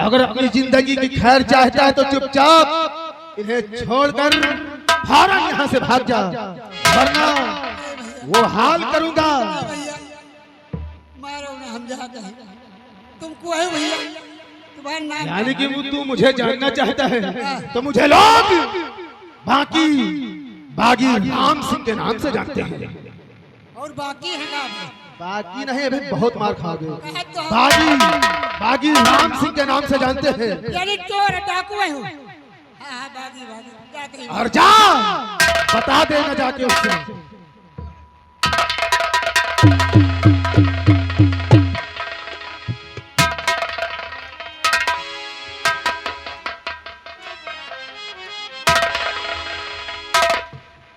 अगर अपनी जिंदगी की खैर चाहता है तो चुपचाप इन्हें छोड़कर फौरन यहाँ से भाग जा, वरना वो हाल करूंगा। भैया मारो ना, हम जाते हैं। तुमको है भैया, तुम्हारा नाम यानी कि तू मुझे जानना चाहता है तो मुझे लोग बाकी बागी राम सिंह के नाम से जानते हैं। और बाकी है नाम बाकी नहीं, अभी बहुत मार खाओगे। बागी बागी राम सिंह के नाम से जानते हैं। यानी चोर डाकू है हूँ। हाँ बागी बागी जाते हैं। और जा बता देना जाके उससे।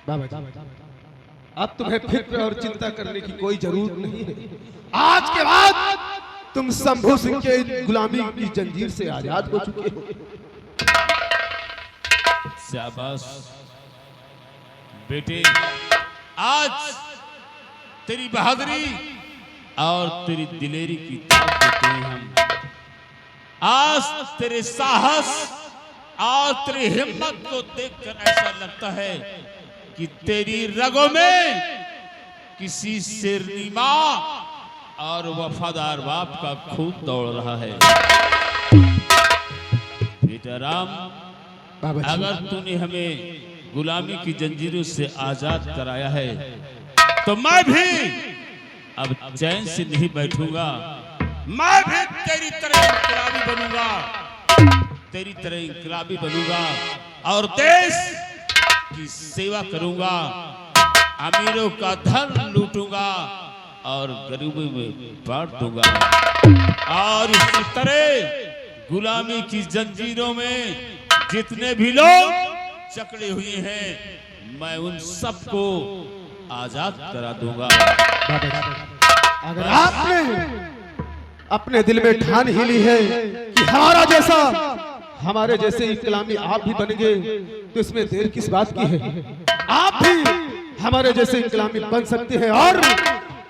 बाबा अब तुम्हें फिक्र और चिंता करने की कोई जरूरत नहीं है। आज के बाद तुम शंभू सिंह के गुलामी की जंजीर से आजाद हो चुके हो। शाबाश बेटे, आज तेरी बहादुरी और तेरी दिलेरी की ताक देते हैं हम। आज तेरे साहस और तेरी हिम्मत को देखकर ऐसा लगता है कि तेरी रगों में किसी शेरनी मां और वफादार बाप का खून दौड़ रहा है। बेटा राम, अगर तूने हमें गुलामी की जंजीरों से आजाद कराया है तो मैं भी अब चैन से नहीं बैठूंगा। मैं भी तेरी तरह इंकलाबी बनूंगा, तेरी तरह इंकलाबी बनूंगा और देश की सेवा करूंगा, अमीरों का धन लूटूंगा और गरीबों में बांट दूंगा। और इसी तरह गुलामी की जंजीरों में जितने भी लोग जकड़े हुए हैं मैं उन सबको आजाद करा दूंगा। अगर आपने अपने दिल में ठान ही ली है कि हमारे जैसे इस्लामी आप भी बनेंगे तो इसमें देर किस बात की है। आप भी हमारे जैसे इस्लामी बन सकते हैं और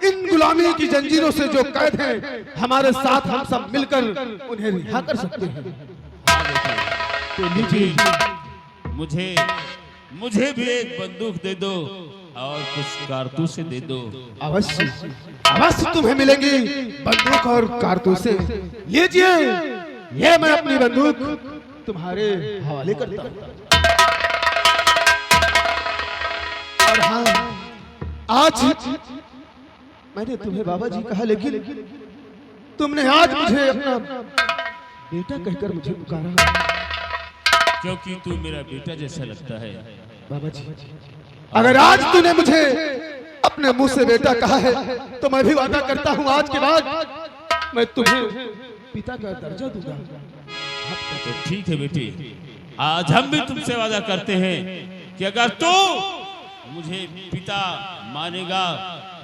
इन गुलामी की जंजीरों से जो कैद हैं हमारे साथ हम सब मिलकर उन्हें रिहा कर सकते हैं। तो लीजिए, मुझे भी एक बंदूक दे दो और कुछ कारतूसे दे दो। अवश्य अवश्य तुम्हें मिलेंगी बंदूक और कारतूसे। लीजिए, ये मैं अपनी बंदूक तुम्हारे हवाले करता हूँ। और हाँ, आज मैंने तुम्हें बाबा जी कहा, लेकिन तुमने आज मुझे अपना बेटा कहकर मुझे पुकारा। क्योंकि तू मेरा बेटा जैसा लगता है। बाबा जी, अगर आज तूने मुझे अपने मुंह से बेटा कहा है तो मैं भी वादा करता हूँ आज के बाद मैं तुम्हें पिता का दर्जा दूंगा। तो ठीक है बेटी, आज हम भी तुमसे वादा करते हैं कि अगर तू मुझे पिता मानेगा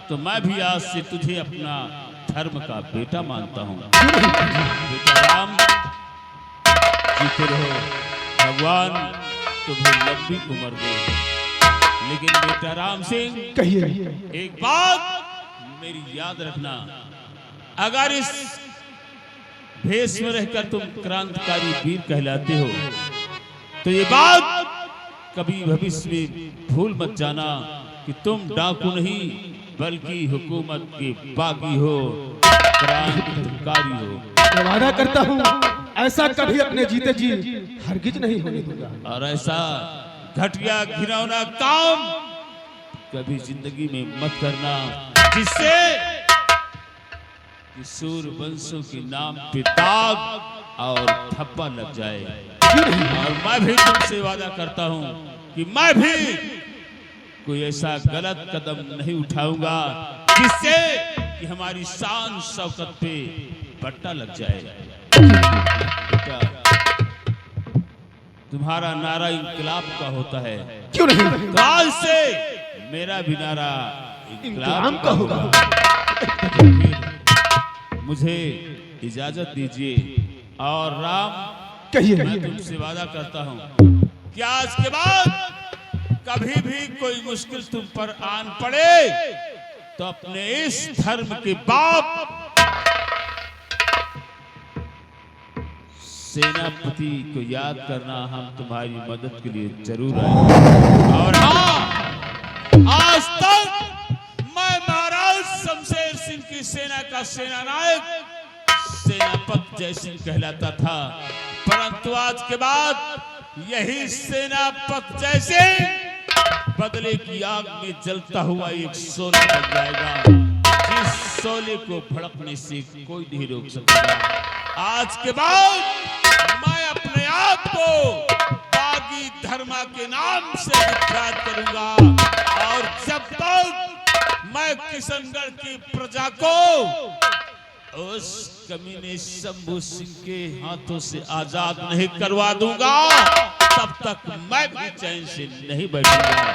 तो मैं भी आज से तुझे अपना धर्म का बेटा मानता हूँ। बेटा राम, जीते रहो, भगवान तुम्हें लंबी उम्र दे। लेकिन बेटा राम सिंह, कहिए, एक बात मेरी याद रखना, अगर इस भेष में रहकर तुम क्रांतिकारी वीर कहलाते हो तो ये बात कभी भविष्य में भूल मत जाना कि तुम डाकू नहीं बल्कि हुकूमत के बागी हो, क्रांतिकारी हो। मैं वादा करता हूँ ऐसा कभी अपने जीते जी हरगिज नहीं होने दूंगा। और ऐसा घटिया घिनौना काम कभी जिंदगी में मत करना जिससे कि सूरवंशों के नाम पे दाग और थप्पा लग जाए। और मैं भी तुमसे वादा करता हूं कि मैं भी कोई ऐसा गलत कदम नहीं उठाऊंगा जिससे कि हमारी शान शौकत पे पट्टा लग जाए। बेटा, तुम्हारा नारा इंकलाब का होता है, क्यों नहीं? तो आज से मेरा भी नारा इंकलाब का होगा। मुझे इजाजत दीजिए। और राम, कहिए, मैं तुमसे वादा करता हूँ कि आज के बाद कभी भी कोई मुश्किल तुम पर आन पड़े तो अपने इस धर्म के बाप सेनापति को याद करना, हम तुम्हारी मदद के लिए जरूर आएंगे। और हाँ, आज तक मैं महाराज शमशेर सिंह की सेना का सेनानायक सेनापति जयसिंह कहलाता था, परंतु आज के बाद यही सेनापति जयसिंह बदले की आग में जलता हुआ एक शोला बन जाएगा, जिस शोले को भड़कने से कोई नहीं रोक सकेगा। आज के बाद मैं अपने आप को बागी धर्मा के नाम से विख्यात करूंगा, और जब तक मैं किशनगढ़ की प्रजा को उस कमीने शंभू सिंह के हाथों से आजाद नहीं करवा दूंगा, तब तक मैं भी चैन से नहीं बैठूंगा।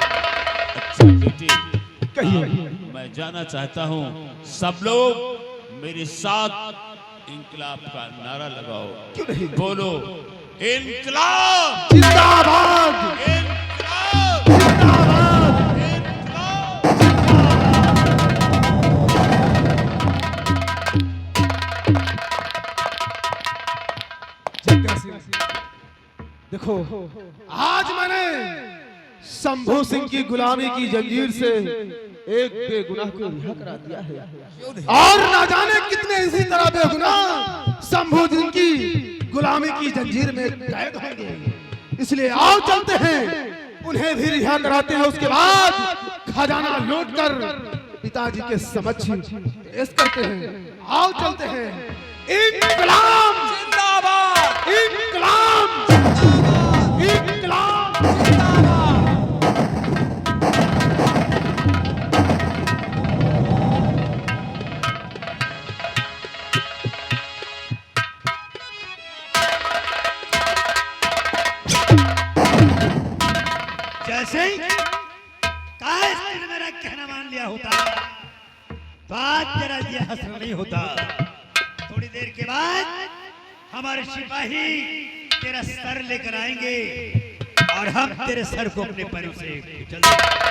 अच्छा बेटी, मैं जाना चाहता हूँ, सब लोग मेरे साथ इंकलाब का नारा लगाओ। क्यों नहीं? बोलो, इंकलाब जिंदाबाद, इंकलाब जिंदाबाद। देखो, आज मैंने शंभू सिंह की गुलामी की जंजीर से एक बेगुनाह को रिहा करा दिया है, और ना जाने कितने इसी तरह बेगुनाह शंभू सिंह की गुलामी की जंजीर में कैद होंगे। इसलिए आओ चलते हैं, उन्हें भी रिहा कराते हैं, उसके बाद खजाना लूट कर पिताजी के समक्ष पेश करते हैं। आओ चलते हैं। इंकलाब जिंदाबाद, इंकलाब, इंकलाब। जैसे काश तूने मेरा कहना मान लिया होता तो आज तेरा ये हश्र नहीं होता। थोड़ी देर के बाद हमारे सिपाही तेरा सर लेकर आएंगे और हम तेरे सर को अपने पैरों से कुचल देंगे।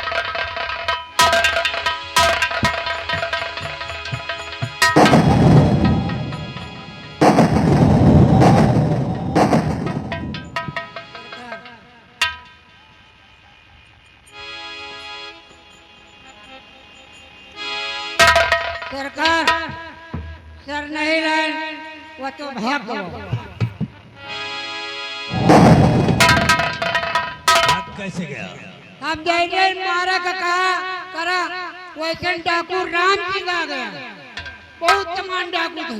सरकार, सर नहीं लाए वो तो भाग गया। भाग कैसे गया? हम जैसे मारा का कहा करा वैसे डाकू राम सिंह आ गया। बहुत तमाम डाकू थे।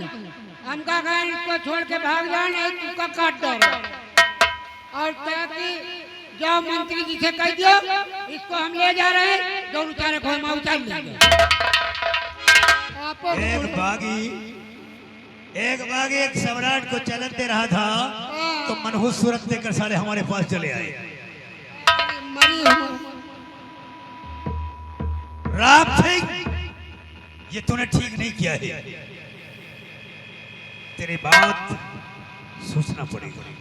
हम का कहा इसको छोड़ के भाग जाए, नहीं तुका काट दो। और ताकि जाओ मंत्री जी से कह दियो इसको हम ले जा रहे हैं, जो उतारे खोल में उतार लेंगे। एक बागी एक सम्राट को चलन दे रहा था, तो मनहूस सूरत देकर साले हमारे पास चले आए। मरी हूँ। राम सिंह, ये तूने ठीक नहीं किया है, तेरी बात सोचना पड़ेगा।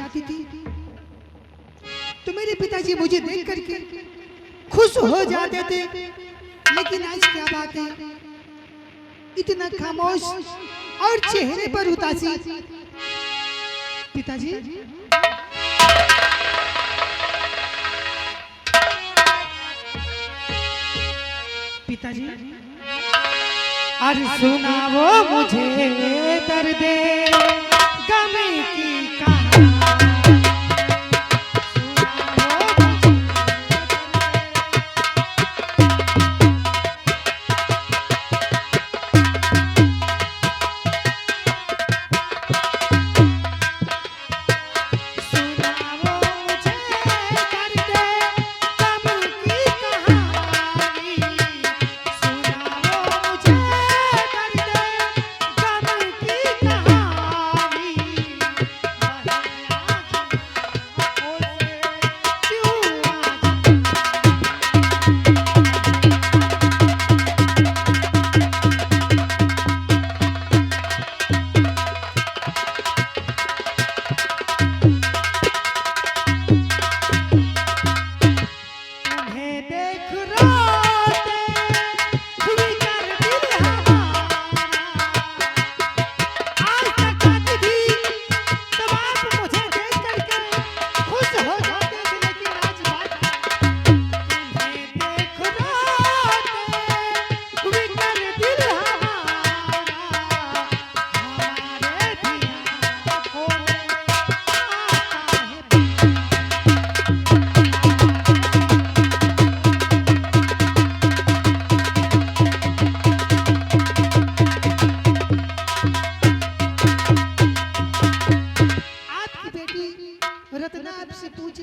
आती थी तो मेरे पिताजी मुझे देख करके खुश हो जाते थे, लेकिन आज क्या बात है, इतना खामोश और चेहरे पर उदासी। पिताजी, पिताजी, अरे सुनाओ मुझे दर्द गम की कहानी।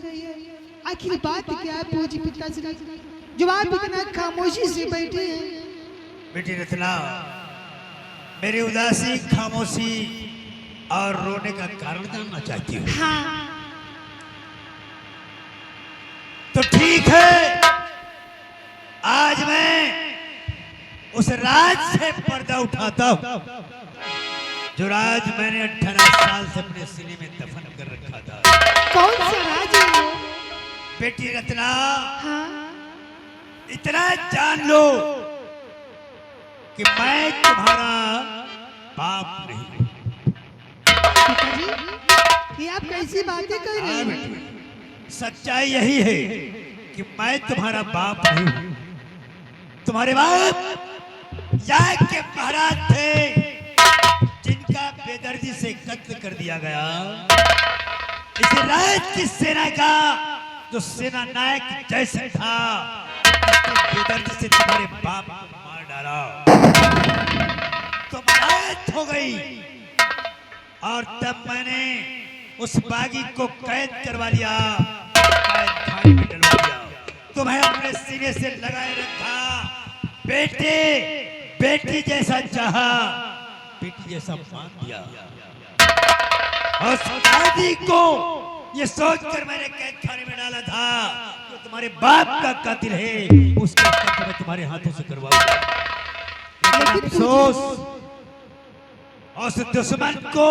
बताइए आखिर बात क्या है पूज्य पिताश्री, जो आप इतना खामोशी से बैठे हैं। बेटी रत्ना, मेरी उदासी, खामोशी और रोने का कारण जानना चाहती हूँ? हाँ तो ठीक है, आज मैं उस राज से पर्दा उठाता हूँ जो राज मैंने 18 साल से अपने सीने में दफन कर रखा था। कौन सा राज है वो? बेटी रत्ना, हाँ इतना जान लो कि मैं तुम्हारा बाप नहीं। पिताजी, ये आप कैसी बातें कर रहे हाँ हैं? बेटी, सच्चाई यही है कि मैं तुम्हारा बाप नहीं हूँ। तुम्हारे बाप याग के महाराज थे जिनका बेदर्दी से कत्ल कर दिया गया। इस राज की सेना का जो सेना नायक जैसे था, उसकी बेदर्दी से तुम्हारे बाप को मार डाला। तो मौत हो गई और तब मैंने उस बागी को कैद करवा लिया, कैद खाने में डलवा दिया। तुम्हें अपने सीने से लगाए रखा, बेटे बेटी जैसा चाहा, बेटी जैसा मान दिया। और दादी को ये सोचकर मैंने कैद खाने में डाला था जो तुम्हारे बाप का कातिल है, उसका कत्ल मैं तुम्हारे हाथों से करवाऊंगा। अफसोस, उस दुश्मन को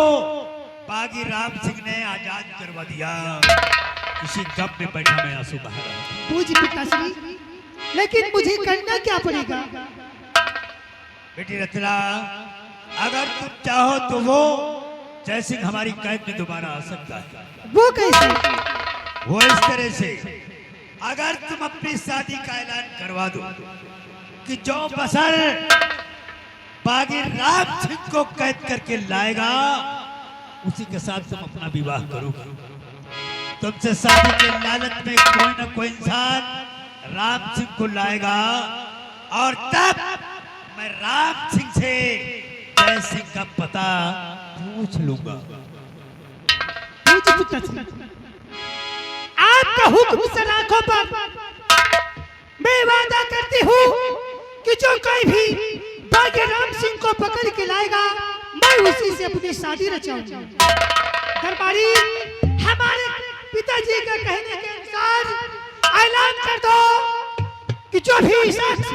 बागी राम सिंह ने आजाद करवा दिया। इसी गम में बैठा मैं आंसू बहा रहा हूं। पूज्य पिताश्री, लेकिन मुझे करना क्या पड़ेगा? बेटी रत्ना, अगर तुम चाहो तो वो जय सिंह हमारी कैद में दोबारा आ सकता है। वो कैसे? वो इस तरह से, अगर तुम अपनी शादी का ऐलान करवा दो कि जो बसर बागी राम सिंह को कैद करके लाएगा उसी के साथ तुम अपना विवाह करोगे। तुमसे शादी के लालच में कोई ना कोई इंसान राम सिंह को लाएगा और तब मैं राम सिंह से जय सिंह का पता पूछ लूंगा। पूज्य पिताश्री, आपका हुक्म से आंखों पर मैं वादा करती हूँ कि जो कोई भी बागी राम सिंह को पकड़ के लाएगा, मैं उसी से अपनी शादी रचाऊंगा। दरबारी, हमारे पिताजी के कहने के अनुसार ऐलान कर दो कि जो भी शख्स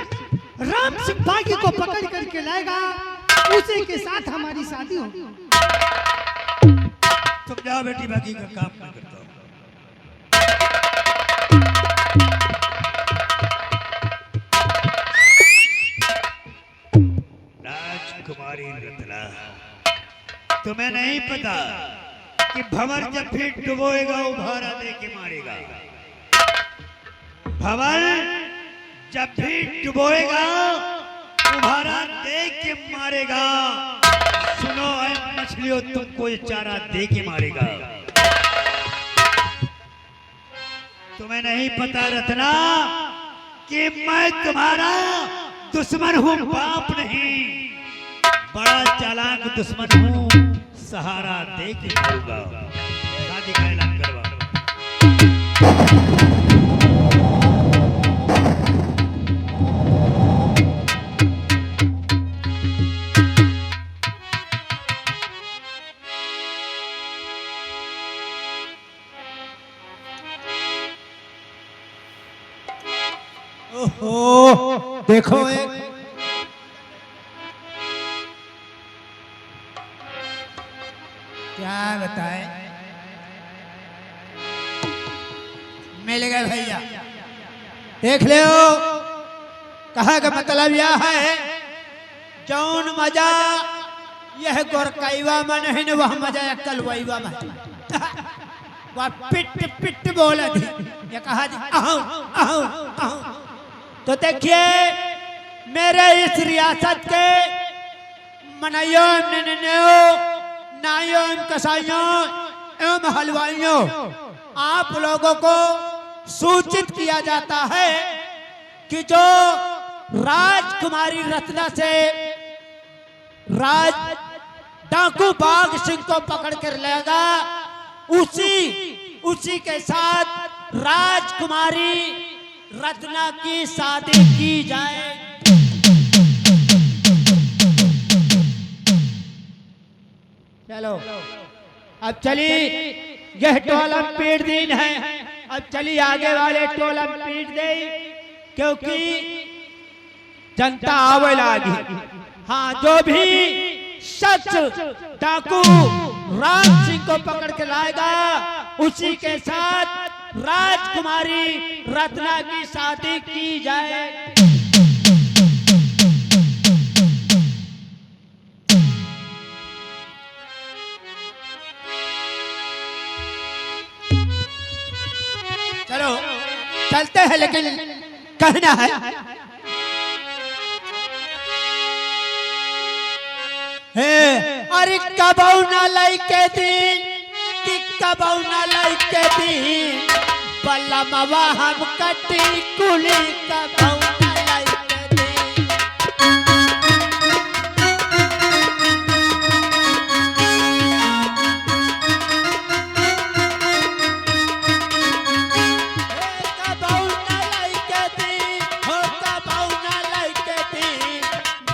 राम सिंह बागी को पकड़ करके लाएगा, उसी के साथ हमारी शादी होगी। तुम जाओ बेटी, बाकी का काम मैं करता हूँ। राजकुमारी रत्ना, तुम्हें नहीं पता कि भंवर जब भी डुबोएगा उभारा दे के मारेगा। भंवर जब भी डुबोएगा उभारा दे के मारेगा। सुनो ऐ मछलियों, तुमको ये चारा दे के मारेगा। तुम्हें नहीं पता रत्ना कि मैं तुम्हारा दुश्मन हूँ, बाप नहीं। बड़ा चालाक दुश्मन हूँ, सहारा दे के मारूंगा। शादी का ऐलान करवा। ओहो, देखो क्या बताए, मिल गए भैया। देख ले, कहा का मतलब यह है जौन मजा यह गोरकैवा में नहीं, वह मजा कलवैवा में। वह पिट पिट बोला थी, ये कहा थी आहू आहू आहू। तो देखिए, मेरे इस रियासत के मनइयों, नाइयों, कसाइयों एवं हलवाइयों, आप लोगों को सूचित किया जाता है कि जो राजकुमारी रत्ना से राज डाकू बाघ सिंह को पकड़ कर लेगा, उसी के साथ राजकुमारी रत्ना की शादी की जाए। चलो अब चली, यह टोला पीट दिन है, अब चली आगे वाले टोला पीट दे, क्योंकि जनता आवे लागी। हाँ, जो भी शख्स डाकू राम सिंह को पकड़ के लाएगा, उसी के साथ राजकुमारी रत्ना की शादी की जाए। चलो चलते हैं, लेकिन कहना है अरे कबौ न लइके दिन कि कबौ न लइके दिन बलमवा हम कटी कुली कबौ न लइके दिन। कबौ न लइके दिन हो कबौ न लइके दिन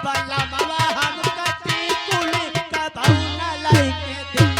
बलमवा हम कटी कुली कबौ न लइके दिन।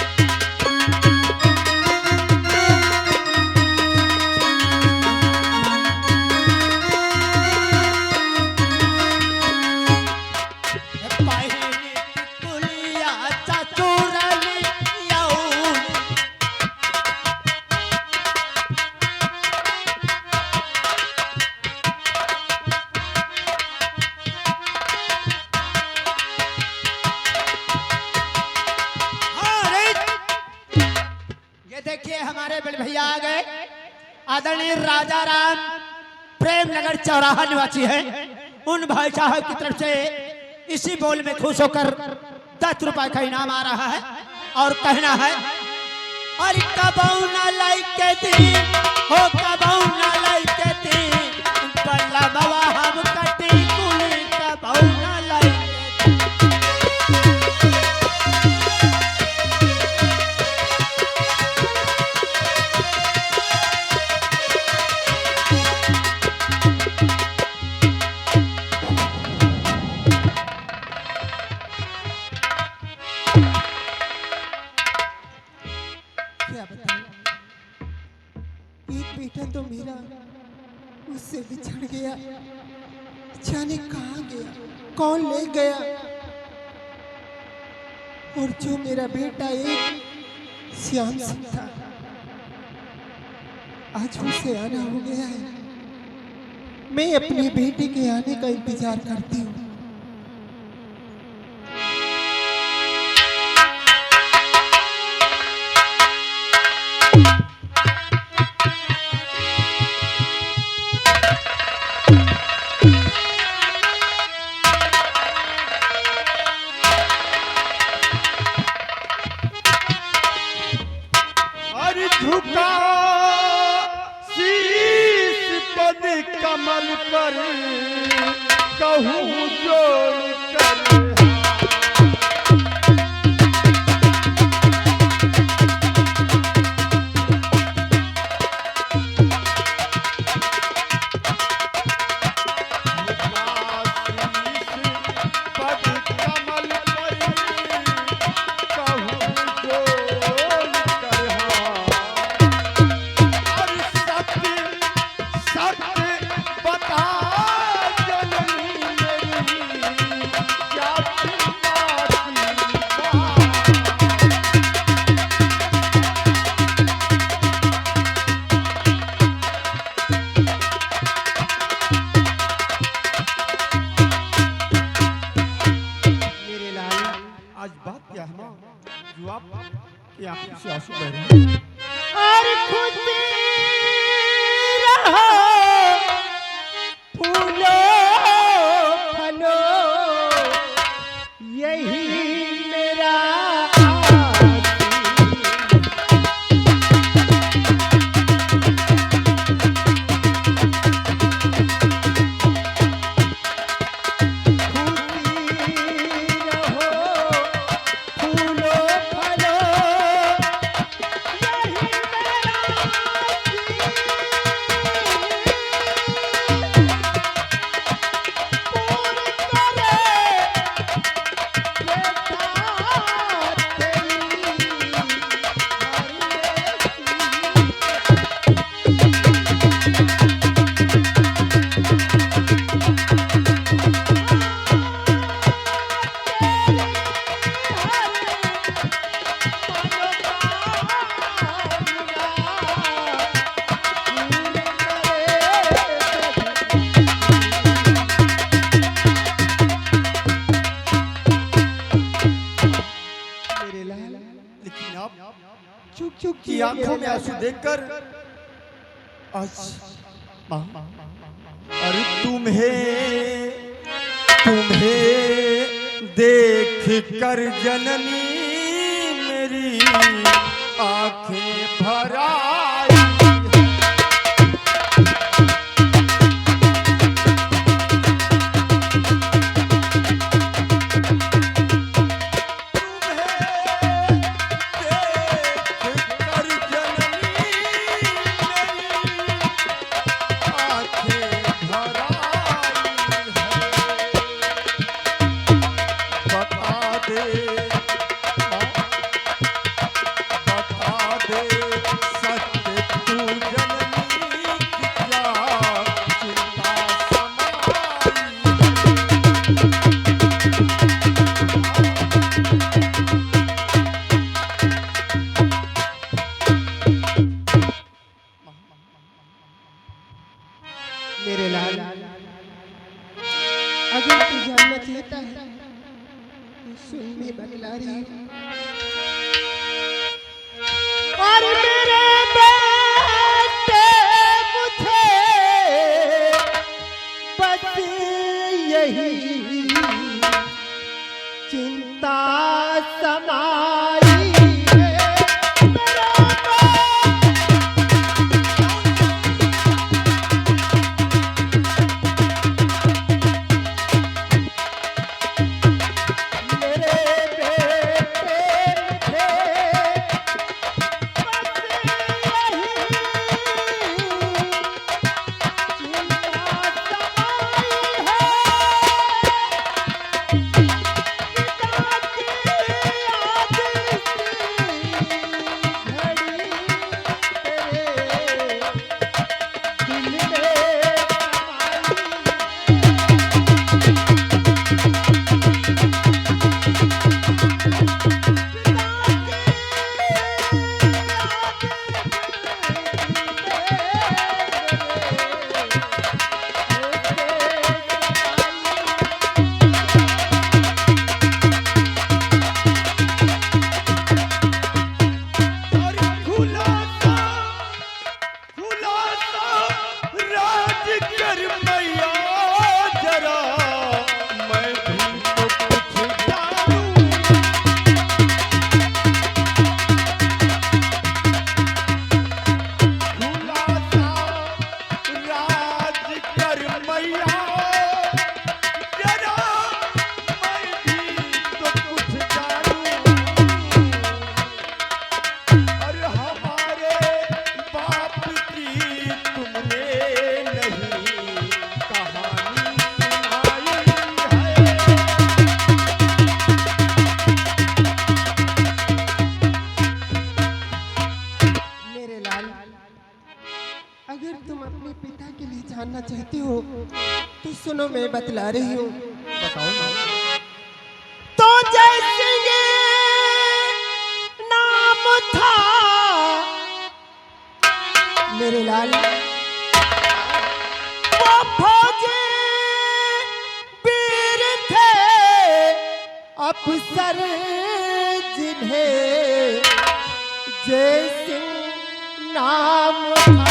देखिए हमारे बड़े भैया आ गए, आदरणीय राजा राम प्रेम नगर चौराहा निवासी है। उन भाई साहब की तरफ से इसी बोल में खुश होकर 10 रुपए का इनाम आ रहा है और कहना है अरे कबौ न लइके दिन हो कबौ न लइके दिन बलमवा हम कटी कुली कबौ न लइके दिन। क्या बताऊं, एक बेटा तो मेरा उससे बिछड़ गया, जाने कहाँ गया, कौन ले गया। और जो मेरा बेटा एक श्याम सिंह था, आज उसे आना हो गया है। मैं अपनी बेटी के आने का इंतजार करती हूँ। झुका शीश पद कमल पर कहूँ जोड़ कर और खुद रहो फूलो फलो यही मेरा की आंखों में आंसू देखकर आज अरे तुम्हें देख कर जननी मेरी आंखें भर आई। मेरे लाल, अगर तू जानना चाहता है तो सुन, मैं बतला रही हूँ। और मेरे बेटे मुझे बस यही चिंता समाई है। अगर तुम अपने पिता के लिए जानना चाहते हो तो सुनो, मैं बतला रही हूँ। बताओ ना। तो जैसे ये नाम था मेरे लाल, वो फौजी वीर थे अफसर जिन्हें जय सिंह नाम था।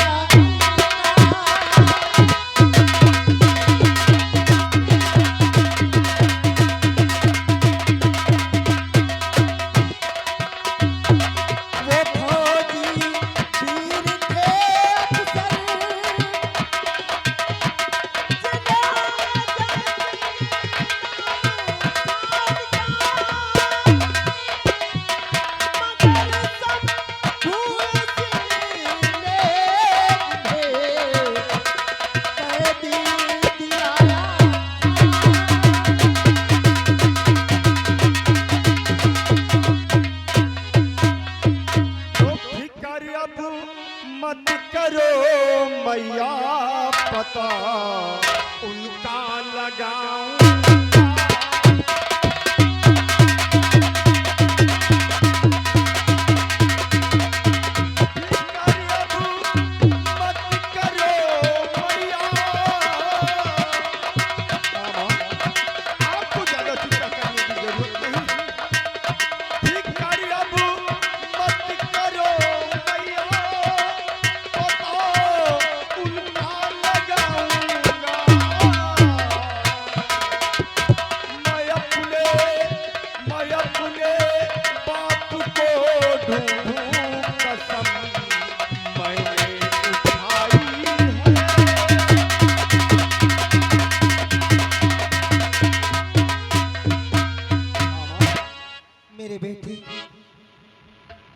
मत करो मैया, पता उनका लगाऊं। मेरे बेटे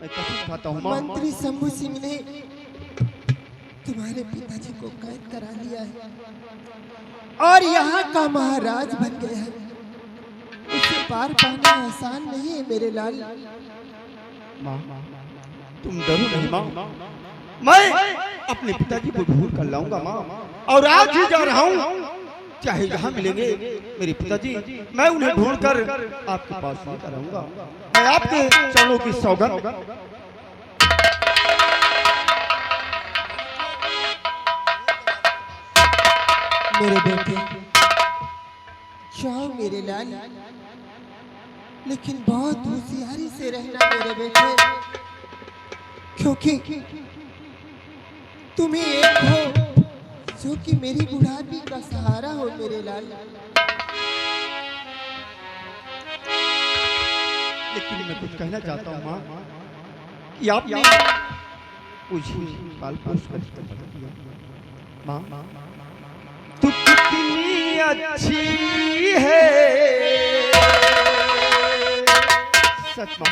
मैं कसम खाता हूँ माँ। मंत्री शंभू सिंह ने तुम्हारे पिताजी को कैद करा लिया है और यहाँ का महाराज बन गया है। उसे पार पाना आसान नहीं है मेरे लाल। माँ तुम डरो नहीं माँ, मैं अपने पिताजी को ढूंढ कर लाऊंगा माँ, और आज ही जा रहा हूँ। चाहे जहाँ मिलेंगे मेरे पिताजी, मैं उन्हें ढूंढ कर आपके पास लेकर आऊंगा। मैं आपके चरणों की सौगंध। मेरे बेटे जाओ मेरे लाल, लेकिन बहुत होशियारी से रहना मेरे बेटे, क्योंकि तुम्हें एक हो जो कि मेरी बुढ़ापी का सहारा हो मेरे लाल। लेकिन मैं कुछ कहना चाहता हूँ माँ कि आपने मुझे पाल पोस कर माँ तू कितनी अच्छी है, सच माँ